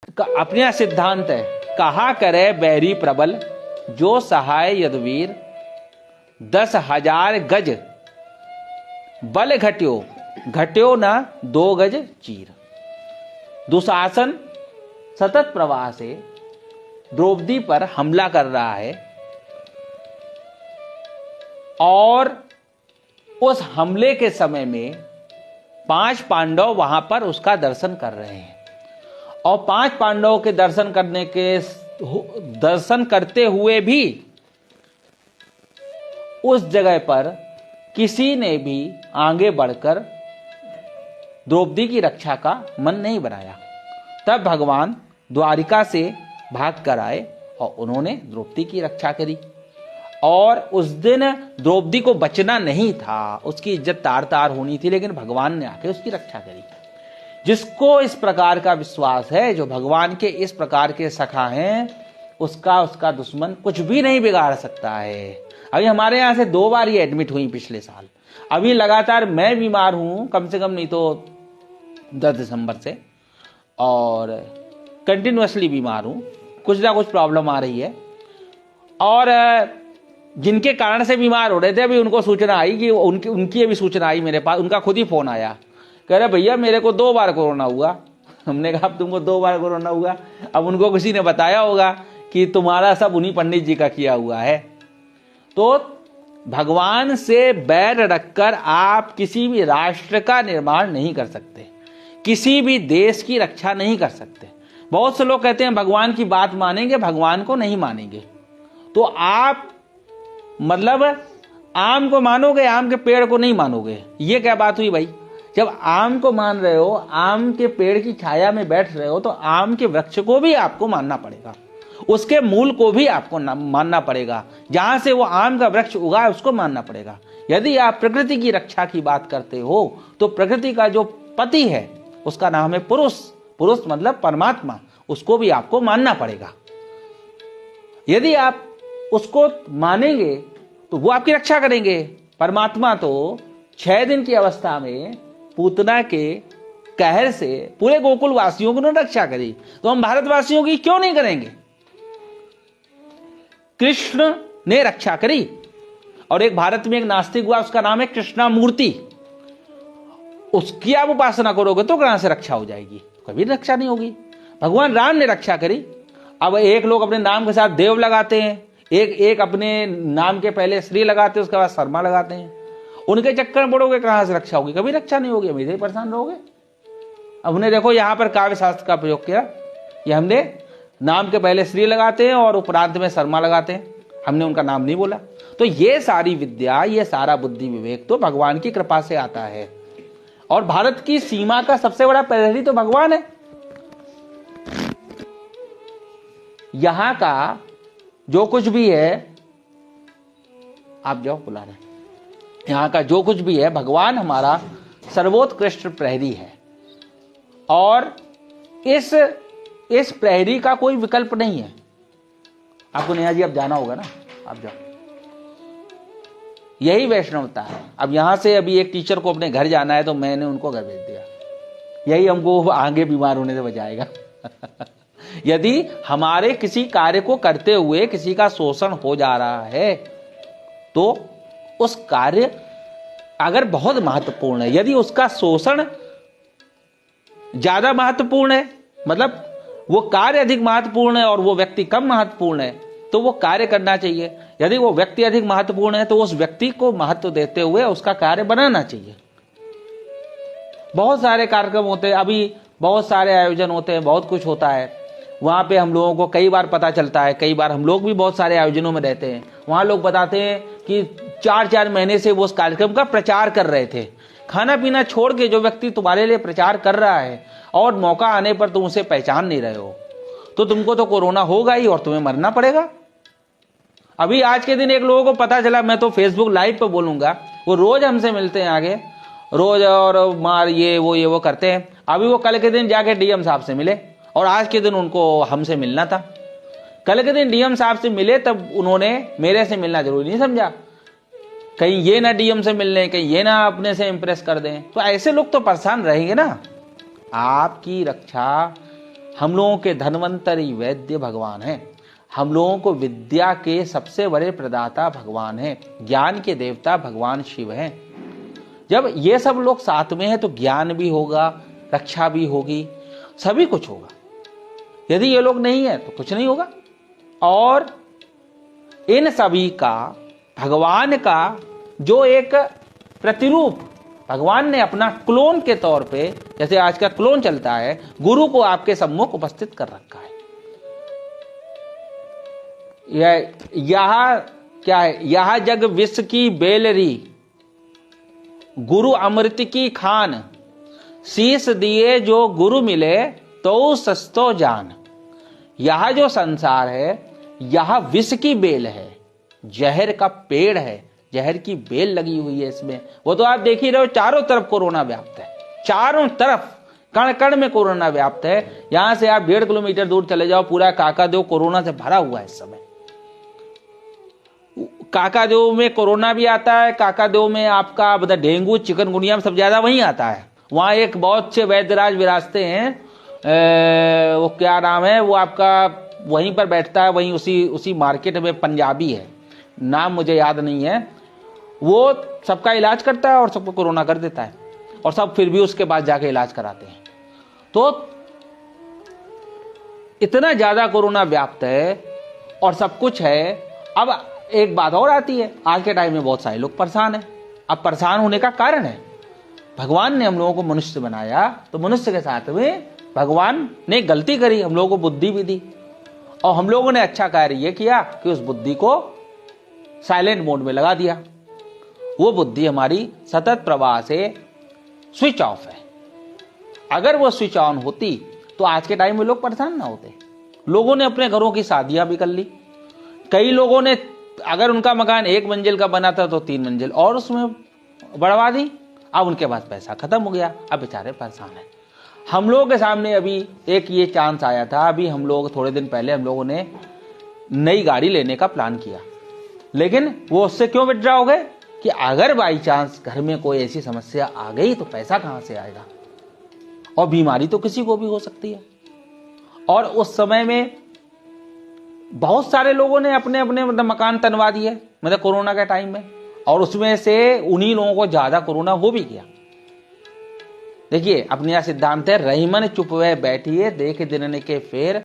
अपने यहाँ सिद्धांत है, कहा करे बैरी प्रबल जो सहाय यदुवीर, 10,000 गज बल घट्यो, घट्यो ना 2 गज चीर। दुशासन सतत प्रवाह से द्रौपदी पर हमला कर रहा है और उस हमले के समय में 5 पांडव वहां पर उसका दर्शन कर रहे हैं और 5 पांडवों के दर्शन करते हुए भी उस जगह पर किसी ने भी आगे बढ़कर द्रौपदी की रक्षा का मन नहीं बनाया। तब भगवान द्वारिका से भाग कर आए और उन्होंने द्रौपदी की रक्षा करी। और उस दिन द्रौपदी को बचना नहीं था, उसकी इज्जत तार तार होनी थी, लेकिन भगवान ने आके उसकी रक्षा करी। जिसको इस प्रकार का विश्वास है, जो भगवान के इस प्रकार के सखा हैं, उसका दुश्मन कुछ भी नहीं बिगाड़ सकता है। अभी हमारे यहाँ से 2 बार ये एडमिट हुई पिछले साल। अभी लगातार मैं बीमार हूं, कम से कम नहीं तो 10 दिसंबर से, और कंटिन्यूअसली बीमार हूं, कुछ ना कुछ प्रॉब्लम आ रही है। और जिनके कारण से बीमार हो रहे थे, अभी उनको सूचना आई कि उनकी अभी सूचना आई मेरे पास, उनका खुद ही फोन आया, कह रहे भैया मेरे को 2 बार कोरोना हुआ। हमने कहा अब तुमको 2 बार कोरोना हुआ? अब उनको किसी ने बताया होगा कि तुम्हारा सब उन्हीं पंडित जी का किया हुआ है। तो भगवान से बैर रखकर आप किसी भी राष्ट्र का निर्माण नहीं कर सकते, किसी भी देश की रक्षा नहीं कर सकते। बहुत से लोग कहते हैं भगवान की बात मानेंगे, भगवान को नहीं मानेंगे। तो आप मतलब आम को मानोगे, आम के पेड़ को नहीं मानोगे। ये क्या बात हुई भाई? जब आम को मान रहे हो, आम के पेड़ की छाया में बैठ रहे हो, तो आम के वृक्ष को भी आपको मानना पड़ेगा, उसके मूल को भी आपको मानना पड़ेगा, जहां से वो आम का वृक्ष उगा है उसको मानना पड़ेगा। यदि आप प्रकृति की रक्षा की बात करते हो तो प्रकृति का जो पति है उसका नाम है पुरुष, पुरुष मतलब परमात्मा, उसको भी आपको मानना पड़ेगा। यदि आप उसको मानेंगे तो वो आपकी रक्षा करेंगे। परमात्मा तो 6 दिन की अवस्था में पूतना के कहर से पूरे गोकुल वासियों की रक्षा करी, तो हम भारतवासियों की क्यों नहीं करेंगे? कृष्ण ने रक्षा करी। और एक भारत में एक नास्तिक हुआ, उसका नाम है कृष्णा मूर्ति। उसकी आप उपासना करोगे तो कहां से रक्षा हो जाएगी? कभी रक्षा नहीं होगी। भगवान राम ने रक्षा करी। अब एक लोग अपने नाम के साथ देव लगाते हैं, एक अपने नाम के पहले श्री लगाते हैं, उसके बाद शर्मा लगाते हैं। उनके चक्कर में पड़ोगे, कहां से रक्षा होगी? कभी रक्षा नहीं होगी, हमेशा ही परेशान रहोगे। अब हमने देखो यहां पर काव्य शास्त्र का प्रयोग किया, ये हमने नाम के पहले श्री लगाते हैं और उपरांत में शर्मा लगाते हैं, हमने उनका नाम नहीं बोला। तो ये सारी विद्या, ये सारा बुद्धि विवेक तो भगवान की कृपा से आता है। और भारत की सीमा का सबसे बड़ा प्रहरी तो भगवान है। यहां का जो कुछ भी है, आप जाओ बुला रहे हैं, यहां का जो कुछ भी है, भगवान हमारा सर्वोत्कृष्ट प्रहरी है। और इस प्रहरी का कोई विकल्प नहीं है। आपको नेहा जी अब जाना होगा ना, आप जाओ। यही वैष्णवता है। अब यहां से अभी एक टीचर को अपने घर जाना है, तो मैंने उनको घर भेज दिया। यही हमको आगे बीमार होने से बचाएगा। यदि हमारे किसी कार्य को करते हुए किसी का शोषण हो जा रहा है, तो उस कार्य अगर बहुत महत्वपूर्ण है, यदि उसका शोषण ज्यादा महत्वपूर्ण है, मतलब वो कार्य अधिक महत्वपूर्ण है और वो व्यक्ति कम महत्वपूर्ण है, तो वो कार्य करना चाहिए। यदि वो व्यक्ति अधिक महत्वपूर्ण है, तो उस व्यक्ति को महत्व देते हुए उसका कार्य बनाना चाहिए। बहुत सारे कार्यक्रम होते हैं, अभी बहुत सारे आयोजन होते हैं, बहुत कुछ होता है। वहां पे हम लोगों को कई बार पता चलता है, कई बार हम लोग भी बहुत सारे आयोजनों में रहते हैं, वहां लोग बताते हैं कि 4-4 महीने से वो उस कार्यक्रम का प्रचार कर रहे थे। खाना पीना छोड़ के जो व्यक्ति तुम्हारे लिए प्रचार कर रहा है और मौका आने पर तुम उसे पहचान नहीं रहे हो, तो तुमको तो कोरोना होगा ही और तुम्हें मरना पड़ेगा। अभी आज के दिन एक लोगों को पता चला, मैं तो फेसबुक लाइव पे बोलूंगा, वो रोज हमसे मिलते हैं आगे, रोज और मार ये वो करते हैं। अभी वो कल के दिन जाके डीएम साहब से मिले और आज के दिन उनको हमसे मिलना था। कल के दिन डीएम साहब से मिले, तब उन्होंने मेरे से मिलना जरूरी नहीं समझा, कहीं ये ना डीएम से मिल लें, कहीं ये ना अपने से इंप्रेस कर दें। तो ऐसे लोग तो परेशान रहेंगे ना। आपकी रक्षा हम लोगों के धन्वंतरी वैद्य भगवान हैं। हम लोगों को विद्या के सबसे बड़े प्रदाता भगवान हैं। ज्ञान के देवता भगवान शिव हैं। जब ये सब लोग साथ में हैं तो ज्ञान भी होगा, रक्षा भी होगी, सभी कुछ होगा। यदि ये लोग नहीं है तो कुछ नहीं होगा। और इन सभी का भगवान का जो एक प्रतिरूप भगवान ने अपना क्लोन के तौर पे, जैसे आज का क्लोन चलता है, गुरु को आपके सम्मुख उपस्थित कर रखा है। यह क्या है? यह जग विष की बेलरी, गुरु अमृत की खान, शीश दिए जो गुरु मिले तो सस्तो जान। यह जो संसार है यह विष की बेल है, जहर का पेड़ है, जहर की बेल लगी हुई है इसमें। वो तो आप देख ही रहे हो, चारों तरफ कोरोना व्याप्त है, चारों तरफ कण कण में कोरोना व्याप्त है। यहां से आप 1.5 किलोमीटर दूर चले जाओ, पूरा काकादेव कोरोना से भरा हुआ है इस समय। काकादेव में कोरोना भी आता है, काकादेव में आपका डेंगू चिकनगुनिया में सब ज्यादा वहीं आता है। वहां एक बहुत अच्छे वैद्यराज विरासते हैं, वो क्या नाम है, वो आपका वहीं पर बैठता है, वहीं उसी मार्केट में, पंजाबी है, नाम मुझे याद नहीं है। वो सबका इलाज करता है और सबको कोरोना कर देता है, और सब फिर भी उसके बाद जाके इलाज कराते हैं। तो इतना ज्यादा कोरोना व्याप्त है और सब कुछ है। अब एक बात और आती है, आज के टाइम में बहुत सारे लोग परेशान हैं। अब परेशान होने का कारण है, भगवान ने हम लोगों को मनुष्य बनाया, तो मनुष्य के साथ में भगवान ने गलती करी, हम लोगों को बुद्धि भी दी, और हम लोगों ने अच्छा कार्य ये किया कि उस बुद्धि को साइलेंट मोड में लगा दिया। वो बुद्धि हमारी सतत प्रवाह से स्विच ऑफ है। अगर वो स्विच ऑन होती तो आज के टाइम में लोग परेशान ना होते। लोगों ने अपने घरों की शादियां भी कर ली, कई लोगों ने अगर उनका मकान 1 मंजिल का बना था तो 3 मंजिल और उसमें बढ़वा दी। अब उनके पास पैसा खत्म हो गया, अब बेचारे परेशान हैं। हम लोगों के सामने अभी एक ये चांस आया था, अभी हम लोग थोड़े दिन पहले हम लोगों ने नई गाड़ी लेने का प्लान किया, लेकिन वो उससे क्यों विड्रॉ हो गए कि अगर बाई चांस घर में कोई ऐसी समस्या आ गई तो पैसा कहां से आएगा, और बीमारी तो किसी को भी हो सकती है। और उस समय में बहुत सारे लोगों ने अपने अपने मकान तनवा दिए, मतलब कोरोना के टाइम में, और उसमें से उन्हीं लोगों को ज्यादा कोरोना हो भी गया। देखिए अपने यहां सिद्धांत है, रहीमन चुप वे बैठिए, देख दिन के फेर,